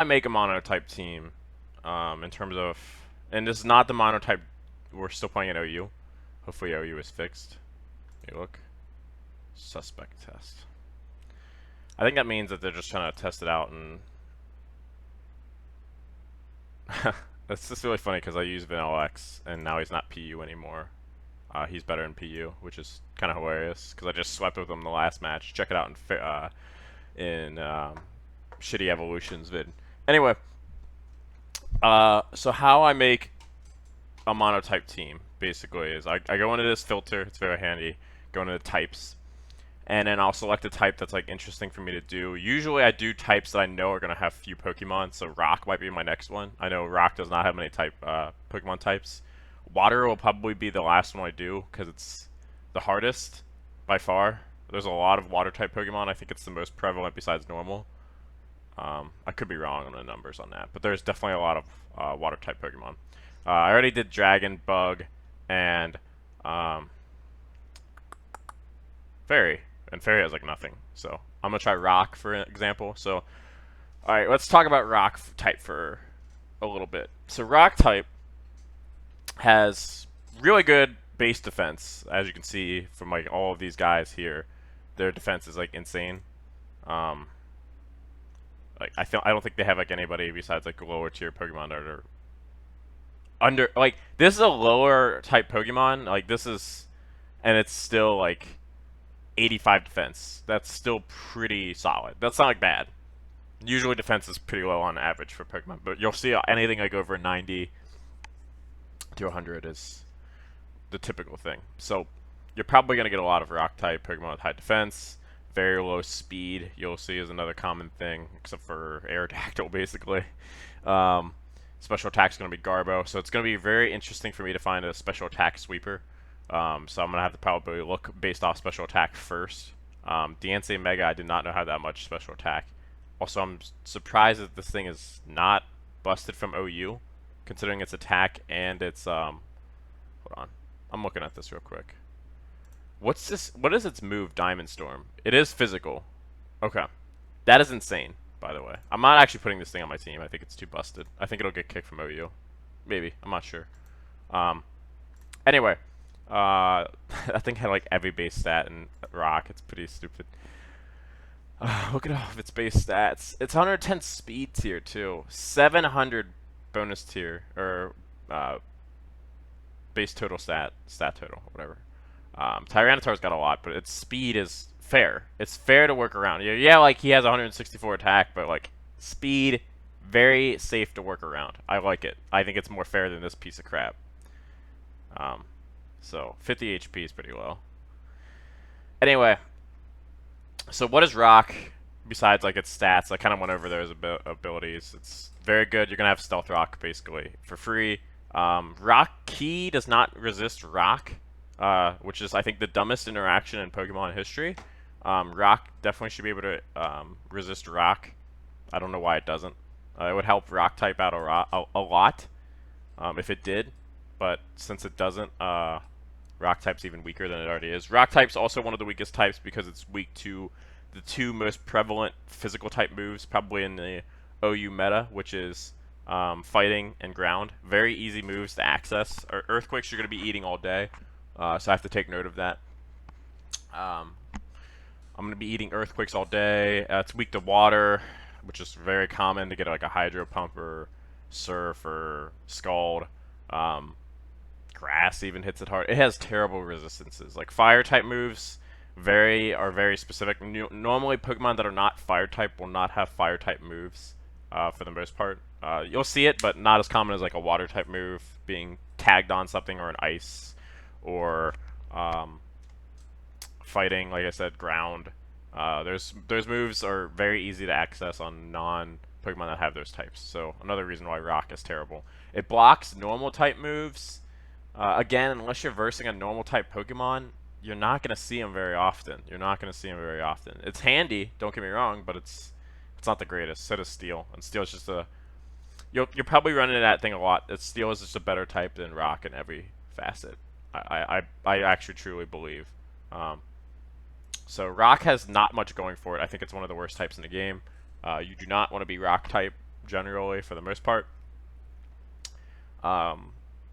I make a monotype team, in terms of, and this is not the monotype. We're still playing at OU. Hopefully OU is fixed. Hey, look, suspect test. I think that means that they're just trying to test it out, and that's just really funny because I use Vanilla X, and now he's not PU anymore. He's better in PU, which is kind of hilarious because I just swept with him the last match. Check it out in Shitty Evolutions vid. Anyway, so how I make a monotype team basically is I go into this filter. It's very handy. Go into the types, and then I'll select a type that's like interesting for me to do. Usually I do types that I know are gonna have few Pokemon. So Rock might be my next one. I know Rock does not have many Pokemon types. Water will probably be the last one I do because it's the hardest by far. There's a lot of water type Pokemon. I think it's the most prevalent besides normal. I could be wrong on the numbers on that, but there's definitely a lot of water type Pokemon. I already did Dragon, Bug, and um, Fairy, and Fairy has like nothing. So I'm gonna try Rock for an example. So all right, let's talk about Rock type for a little bit. So Rock type has really good base defense, as you can see from like all of these guys here. Their defense is like insane. Um, like I don't think they have like anybody besides like lower tier Pokemon that are under like this is a lower type Pokemon. Like this is, and it's still like 85 defense. That's still pretty solid. That's not like bad. Usually defense is pretty low on average for Pokemon, but you'll see anything like over 90 to 100 is the typical thing. So you're probably going to get a lot of rock type Pokemon with high defense, very low speed. You'll see is another common thing, except for Aerodactyl basically. Um, Special attack is going to be Garbo, so it's going to be very interesting for me to find a special attack sweeper. So I'm going to have to probably look based off special attack first. Diancie Mega, I did not know how that much special attack. Also, I'm surprised that this thing is not busted from OU, considering its attack and its hold on, I'm looking at this real quick. What's this? What is its move? Diamond Storm. It is physical. Okay, that is insane. By the way, I'm not actually putting this thing on my team. I think it's too busted. I think it'll get kicked from OU. Maybe. I'm not sure. Um. Anyway, I think I had like every base stat in Rock. It's pretty stupid. Look at all of its base stats. It's 110 speed tier too. 700 bonus tier or uh, base total stat total, whatever. Tyranitar's got a lot, but its speed is fair. It's fair to work around. Yeah, like he has 164 attack, but like speed, very safe to work around. I like it. I think it's more fair than this piece of crap. Um, so 50 HP is pretty low. Anyway, so what is Rock besides like its stats? I kind of went over those abilities. It's very good. You're gonna have Stealth Rock basically for free. Rock Key does not resist Rock, which is I think the dumbest interaction in Pokemon history. Rock definitely should be able to resist Rock. I don't know why it doesn't. It would help Rock type out a lot if it did, but since it doesn't, Rock type's even weaker than it already is. Rock type's also one of the weakest types because it's weak to the two most prevalent physical type moves probably in the OU meta, which is fighting and ground. Very easy moves to access. Earthquakes you're going to be eating all day, so I have to take note of that. Um, I'm going to be eating earthquakes all day. It's weak to water, which is very common to get like a hydro pump or surf or scald. Um, Grass even hits it hard. It has terrible resistances. Like fire type moves are very specific. Normally Pokemon that are not fire type will not have fire type moves for the most part. You'll see it, but not as common as like a water type move being tagged on something or an ice or um, fighting. Like I said, ground. Those moves are very easy to access on non Pokemon that have those types. So another reason why Rock is terrible. It blocks normal type moves. Again, unless you're versing a normal type Pokemon, you're not gonna see them very often. You're not gonna see them very often. It's handy, don't get me wrong, but it's not the greatest. So does Steel, and Steel's just a you're probably running into that thing a lot. That Steel is just a better type than Rock in every facet. I actually truly believe. Um, so Rock has not much going for it. I think it's one of the worst types in the game. You do not want to be Rock type. generally for the most part.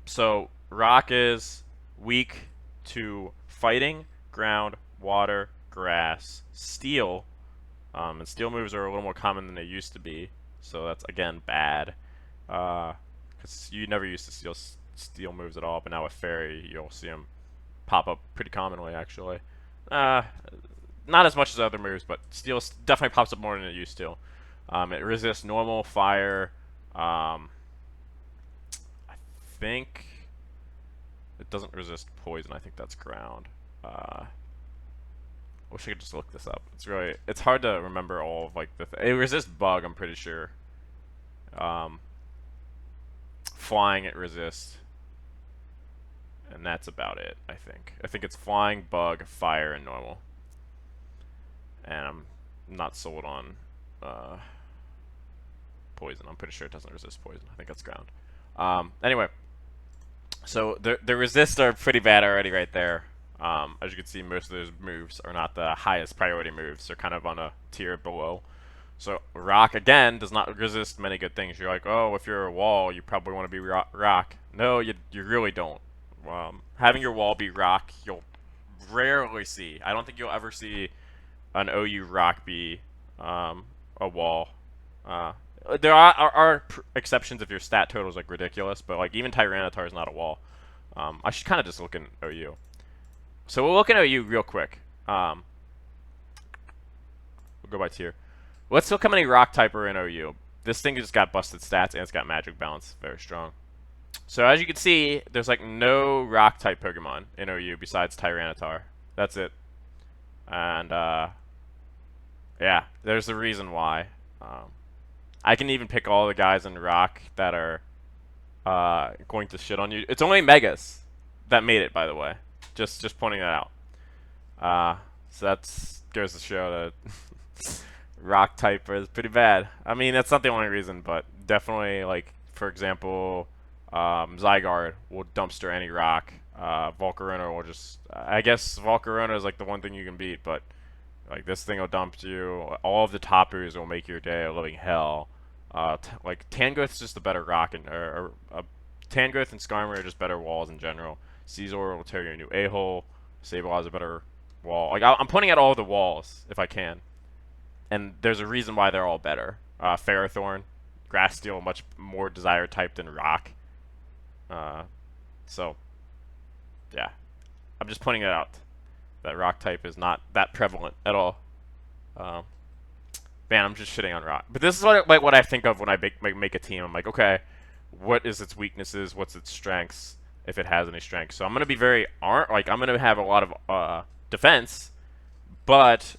So rock is weak to fighting, ground, water, grass, steel, and steel moves are a little more common than they used to be. So that's again bad, because you never used to steel moves at all. But now with fairy, you'll see them pop up pretty commonly actually. Uh, Not as much as other moves, but steel definitely pops up more than it used to. It resists normal, fire. I think it doesn't resist poison. I think that's ground. Wish I could just look this up. It's hard to remember all of like it resists bug. I'm pretty sure. Um, Flying it resists, and that's about it. I think it's flying, bug, fire, and normal. And I'm not sold on poison. I'm pretty sure it doesn't resist poison. I think that's ground. Anyway, so the resists are pretty bad already right there. As you can see, most of those moves are not the highest priority moves. They're kind of on a tier below. So rock, again, does not resist many good things. You're like, oh, if you're a wall, you probably want to be rock. No, you really don't. Having your wall be rock, you'll rarely see. I don't think you'll ever see an OU rock be a wall. There are exceptions if your stat total is like ridiculous, but like even Tyranitar is not a wall. I should kind of just look in OU. So we'll look at OU real quick. We'll go by tier. Let's look how many rock type are in OU. This thing just got busted stats and it's got magic balance, very strong. So as you can see, there's like no rock type Pokemon in OU besides Tyranitar. That's it. And yeah, there's a reason why. I can even pick all the guys in rock that are going to shit on you. It's only Megas that made it, by the way. Just pointing that out. So that's goes to show that rock type is pretty bad. I mean, that's not the only reason, but definitely, like, for example, Zygarde will dumpster any rock. Volcarona will just... I guess Volcarona is, like, the one thing you can beat, but, like, this thing will dump you. All of the Tapus will make your day a living hell. Like, Tangrowth's just a better rock, Tangrowth and Skarmory are just better walls in general. Caesar will tear you a new a-hole. Sableye is a better wall. Like, I'm pointing at all the walls, if I can. And there's a reason why they're all better. Ferrothorn, Grass Steel, much more desired type than Rock. So, yeah. I'm just pointing it out. That Rock type is not that prevalent at all. Man, I'm just shitting on Rock. But this is what I think of when I make a team. I'm like, okay, what is its weaknesses? What's its strengths? If it has any strengths. So I'm going to be I'm going to have a lot of defense, but